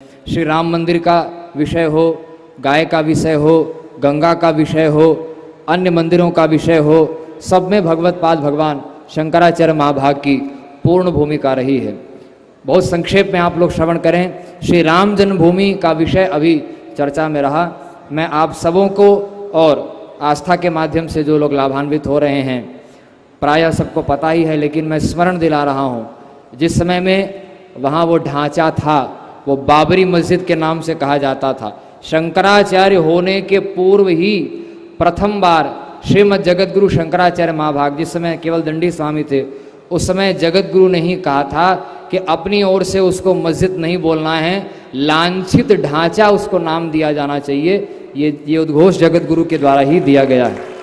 श्री राम मंदिर का विषय हो, गाय का विषय हो, गंगा का विषय हो, अन्य मंदिरों का विषय हो, सब में भगवत पाद भगवान शंकराचार्य महाभाग की पूर्ण भूमिका रही है। बहुत संक्षेप में आप लोग श्रवण करें। श्री राम जन्मभूमि का विषय अभी चर्चा में रहा। मैं आप सबों को और आस्था के माध्यम से जो लोग लाभान्वित हो रहे हैं प्रायः सबको पता ही है, लेकिन मैं स्मरण दिला रहा हूँ। जिस समय में वहाँ वो ढांचा था वो बाबरी मस्जिद के नाम से कहा जाता था। शंकराचार्य होने के पूर्व ही प्रथम बार श्रीमद् जगतगुरु शंकराचार्य महाभाग, जिस समय केवल दंडी स्वामी थे, उस समय जगतगुरु ने ही कहा था कि अपनी ओर से उसको मस्जिद नहीं बोलना है, लांछित ढांचा उसको नाम दिया जाना चाहिए। ये उद्घोष जगतगुरु के द्वारा ही दिया गया है।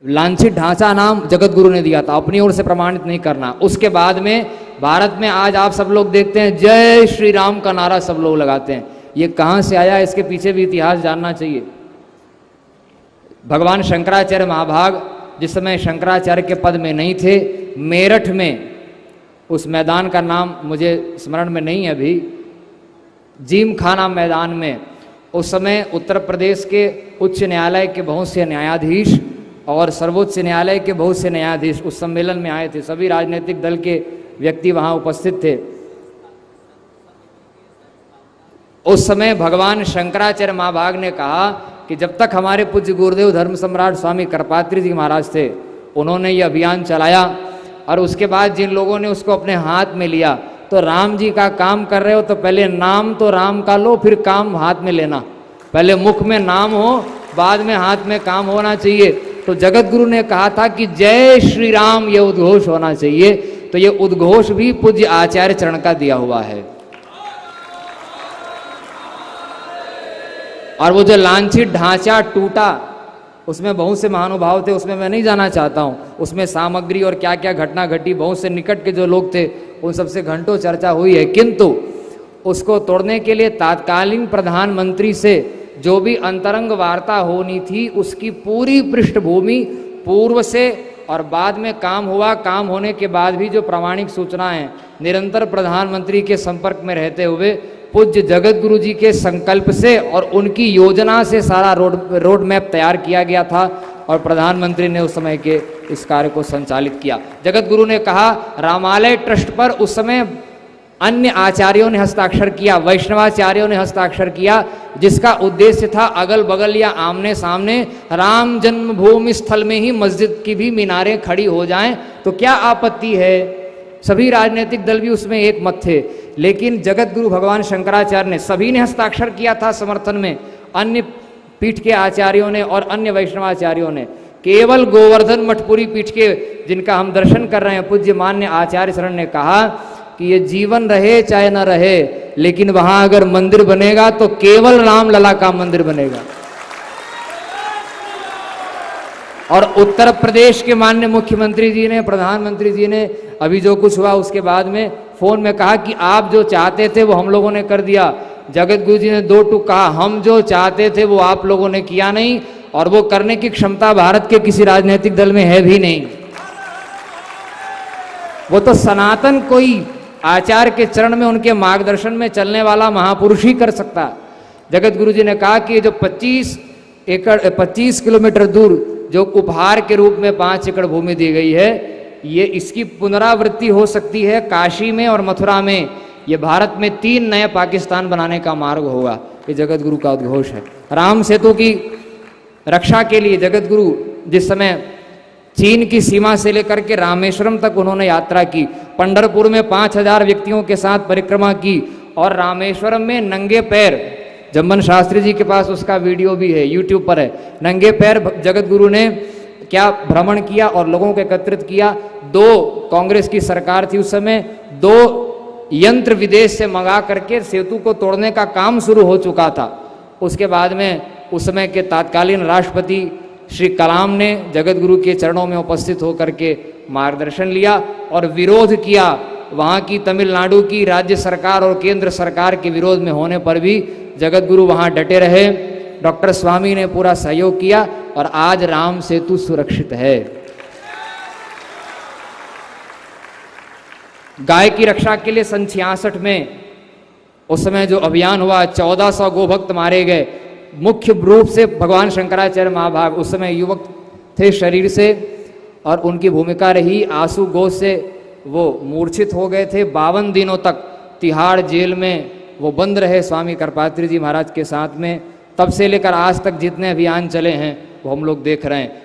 लांछित ढांचा नाम जगतगुरु ने दिया था, अपनी ओर से प्रमाणित नहीं करना। उसके बाद में भारत में आज आप सब लोग देखते हैं जय श्री राम का नारा सब लोग लगाते हैं। ये कहाँ से आया, इसके पीछे भी इतिहास जानना चाहिए। भगवान शंकराचार्य महाभाग जिस समय शंकराचार्य के पद में नहीं थे, मेरठ में, उस मैदान का नाम मुझे स्मरण में नहीं है अभी, जीम खाना मैदान में, उस समय उत्तर प्रदेश के उच्च न्यायालय के बहुत से न्यायाधीश और सर्वोच्च न्यायालय के बहुत से न्यायाधीश उस सम्मेलन में आए थे। सभी राजनीतिक दल के व्यक्ति वहां उपस्थित थे। उस समय भगवान शंकराचार्य महाभाग ने कहा कि जब तक हमारे पूज्य गुरुदेव धर्म सम्राट स्वामी करपात्री जी महाराज थे, उन्होंने ये अभियान चलाया, और उसके बाद जिन लोगों ने उसको अपने हाथ में लिया, तो राम जी का काम कर रहे हो तो पहले नाम तो राम का लो, फिर काम हाथ में लेना। पहले मुख में नाम हो, बाद में हाथ में काम होना चाहिए। तो जगत गुरु ने कहा था कि जय श्री राम ये उद्घोष होना चाहिए। तो ये उद्घोष भी पूज्य आचार्य चरण का दिया हुआ है। और वो जो लांछित ढांचा टूटा, उसमें बहुत से महानुभाव थे, उसमें मैं नहीं जाना चाहता हूँ। उसमें सामग्री और क्या क्या घटना घटी, बहुत से निकट के जो लोग थे उन सबसे घंटों चर्चा हुई है। किंतु उसको तोड़ने के लिए तत्कालीन प्रधानमंत्री से जो भी अंतरंग वार्ता होनी थी, उसकी पूरी पृष्ठभूमि पूर्व से और बाद में काम हुआ, काम होने के बाद भी जो प्रामाणिक सूचनाएं, निरंतर प्रधानमंत्री के संपर्क में रहते हुए पूज्य जगत गुरु जी के संकल्प से और उनकी योजना से सारा रोड मैप तैयार किया गया था, और प्रधानमंत्री ने उस समय के इस कार्य को संचालित किया। जगत गुरु ने कहा, रामालय ट्रस्ट पर उस समय अन्य आचार्यों ने हस्ताक्षर किया, वैष्णवाचार्यों ने हस्ताक्षर किया, जिसका उद्देश्य था अगल बगल या आमने सामने राम जन्मभूमि स्थल में ही मस्जिद की भी मीनारें खड़ी हो जाएं, तो क्या आपत्ति है। सभी राजनीतिक दल भी उसमें एक मत थे, लेकिन जगत गुरु भगवान शंकराचार्य ने, सभी ने हस्ताक्षर किया था समर्थन में, अन्य पीठ के आचार्यों ने और अन्य वैष्णवाचार्यों ने। केवल गोवर्धन मठपुरी पीठ के, जिनका हम दर्शन कर रहे हैं, पूज्य मान्य आचार्य शरण ने कहा कि ये जीवन रहे चाहे न रहे, लेकिन वहां अगर मंदिर बनेगा तो केवल राम लला का मंदिर बनेगा। और उत्तर प्रदेश के माननीय मुख्यमंत्री जी ने, प्रधानमंत्री जी ने अभी जो कुछ हुआ उसके बाद में फोन में कहा कि आप जो चाहते थे वो हम लोगों ने कर दिया। जगत गुरु जी ने दो टूक कहा, हम जो चाहते थे वो आप लोगों ने किया नहीं, और वो करने की क्षमता भारत के किसी राजनीतिक दल में है भी नहीं। वो तो सनातन कोई आचार्य के चरण में, उनके मार्गदर्शन में चलने वाला महापुरुष ही कर सकता। जगत गुरु जी ने कहा कि जो 25 किलोमीटर दूर जो उपहार के रूप में 5 एकड़ भूमि दी गई है, ये इसकी पुनरावृत्ति हो सकती है काशी में और मथुरा में। ये भारत में 3 नए पाकिस्तान बनाने का मार्ग होगा। ये जगत गुरु का उद्घोष है। राम सेतु की रक्षा के लिए जगत गुरु जिस समय चीन की सीमा से लेकर के रामेश्वरम तक उन्होंने यात्रा की, पंढरपुर में 5000 व्यक्तियों के साथ परिक्रमा की, और रामेश्वरम में नंगे पैर, जम्मन शास्त्री जी के पास उसका वीडियो भी है, यूट्यूब पर है, नंगे पैर जगत गुरु ने क्या भ्रमण किया और लोगों को एकत्रित किया। 2 कांग्रेस की सरकार थी उस समय, 2 यंत्र विदेश से मंगा करके सेतु को तोड़ने का काम शुरू हो चुका था। उसके बाद में उस समय के तत्कालीन राष्ट्रपति श्री कलाम ने जगत गुरु के चरणों में उपस्थित होकर के मार्गदर्शन लिया और विरोध किया। वहाँ की तमिलनाडु की राज्य सरकार और केंद्र सरकार के विरोध में होने पर भी जगत गुरु वहाँ डटे रहे। डॉक्टर स्वामी ने पूरा सहयोग किया और आज राम सेतु सुरक्षित है। गाय की रक्षा के लिए सन 66 में उस समय जो अभियान हुआ, 1400 गोभक्त मारे गए। मुख्य रूप से भगवान शंकराचार्य महाभाग उस समय युवक थे शरीर से, और उनकी भूमिका रही आंसू गोद से वो मूर्छित हो गए थे। 52 दिनों तक तिहाड़ जेल में वो बंद रहे स्वामी करपात्री जी महाराज के साथ में। तब से लेकर आज तक जितने अभियान चले हैं वो हम लोग देख रहे हैं।